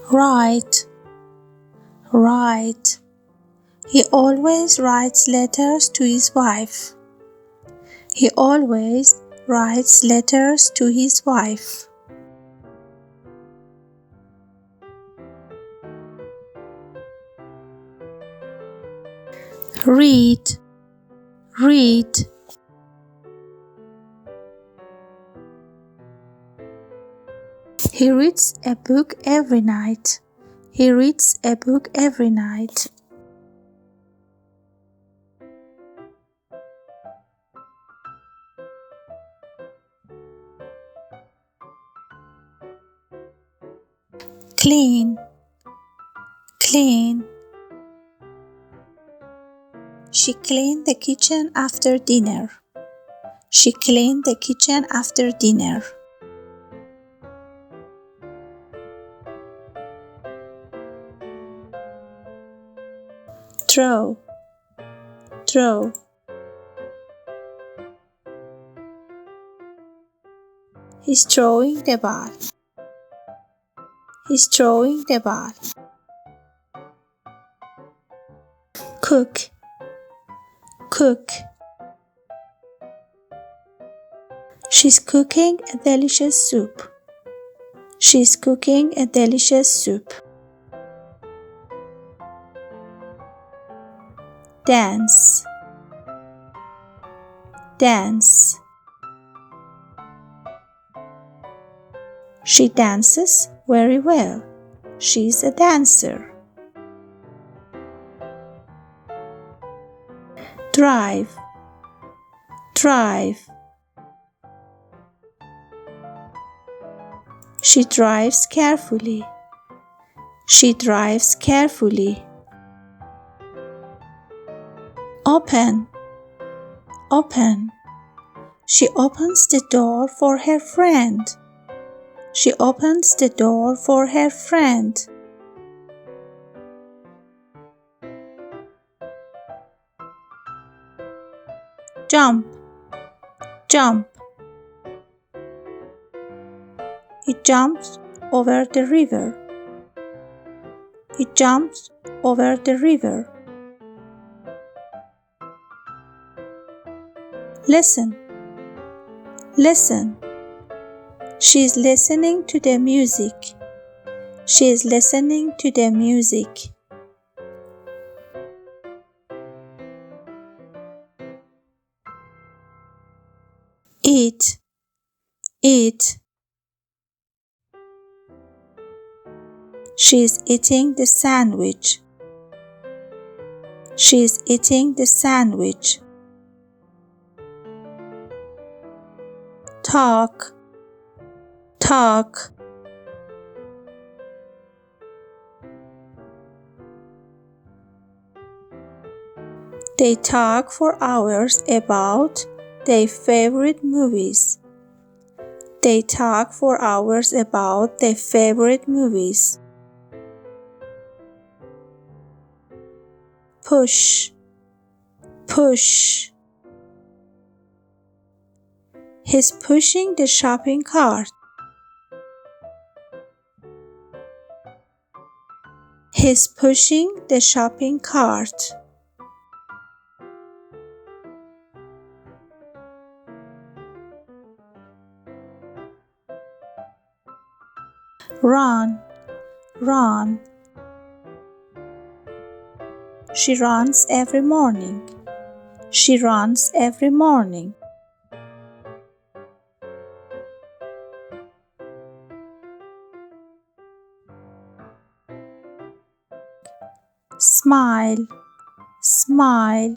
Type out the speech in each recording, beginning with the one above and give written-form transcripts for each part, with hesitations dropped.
Write, write. He always writes letters to his wife. He always writes letters to his wife. Read, read. He reads a book every night. He reads a book every night. Clean, clean. She cleaned the kitchen after dinner. She cleaned the kitchen after dinner. Throw, throw. He's throwing the ball. He's throwing the ball. Cook, cook. She's cooking a delicious soup. She's cooking a delicious soup. Dance, dance. She dances very well. She's a dancer. Drive, drive. She drives carefully. She drives carefully. Open, open. She opens the door for her friend. She opens the door for her friend. Jump, jump. He jumps over the river. He jumps over the river. Listen, listen. She's listening to the music. She's listening to the music. Eat, eat. She's eating the sandwich. She's eating the sandwich. Talk, talk. They talk for hours about their favorite movies. They talk for hours about their favorite movies. Push, push. He's pushing the shopping cart. He's pushing the shopping cart. Run, run. She runs every morning. She runs every morning. Smile, smile.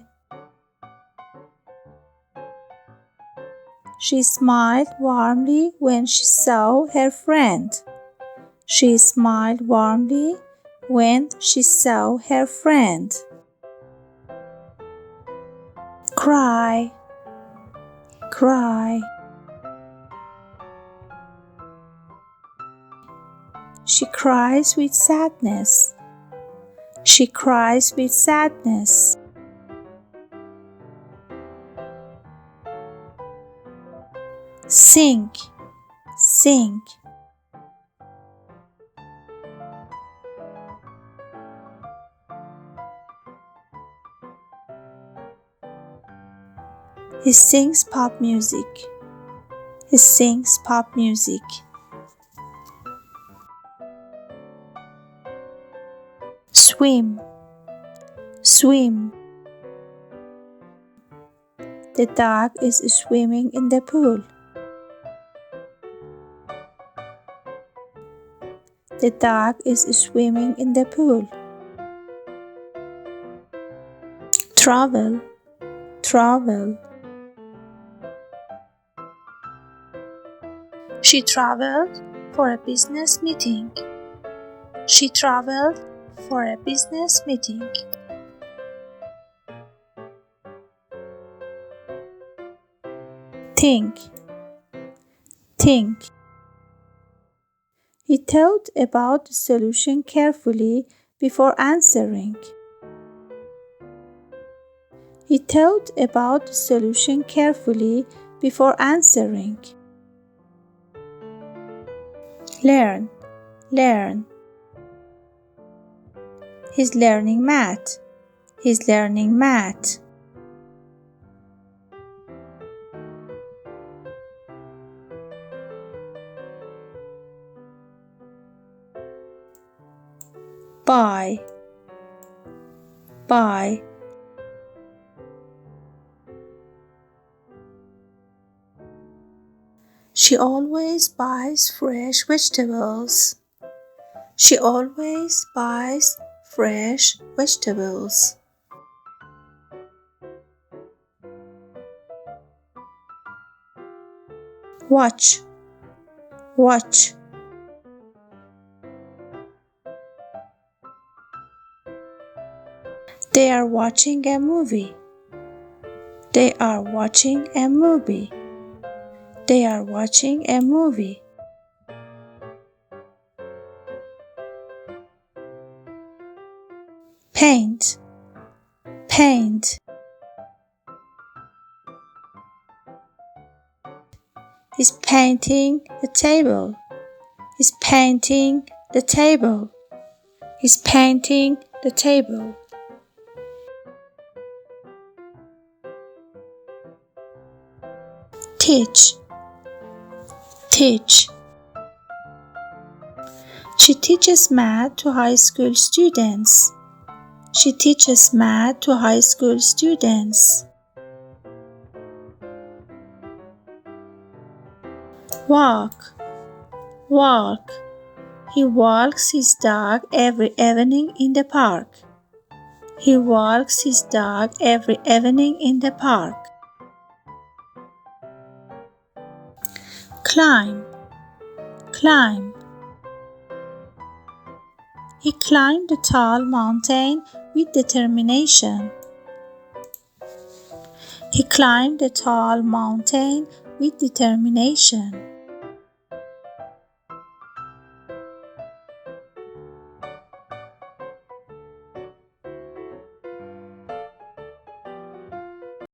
She smiled warmly when she saw her friend. She smiled warmly when she saw her friend. Cry, cry. She cries with sadness. She cries with sadness. Sing, sing. He sings pop music. He sings pop music. Swim. Swim. The dog is swimming in the pool. The dog is swimming in the pool. Travel. Travel. She traveled for a business meeting. She traveled for a business meeting. Think. Think. He thought about the solution carefully before answering. He thought about the solution carefully before answering. Learn. Learn. He's learning math. He's learning math. Buy. Buy. She always buys fresh vegetables. She always buys fresh vegetables. Watch. Watch. They are watching a movie. They are watching a movie. They are watching a movie. Paint. Paint. He's painting the table. He's painting the table. He's painting the table. Teach. Teach. She teaches math to high school students. She teaches math to high school students. Walk. Walk. He walks his dog every evening in the park. He walks his dog every evening in the park. Climb. Climb. He climbed the tall mountain with determination. He climbed the tall mountain with determination.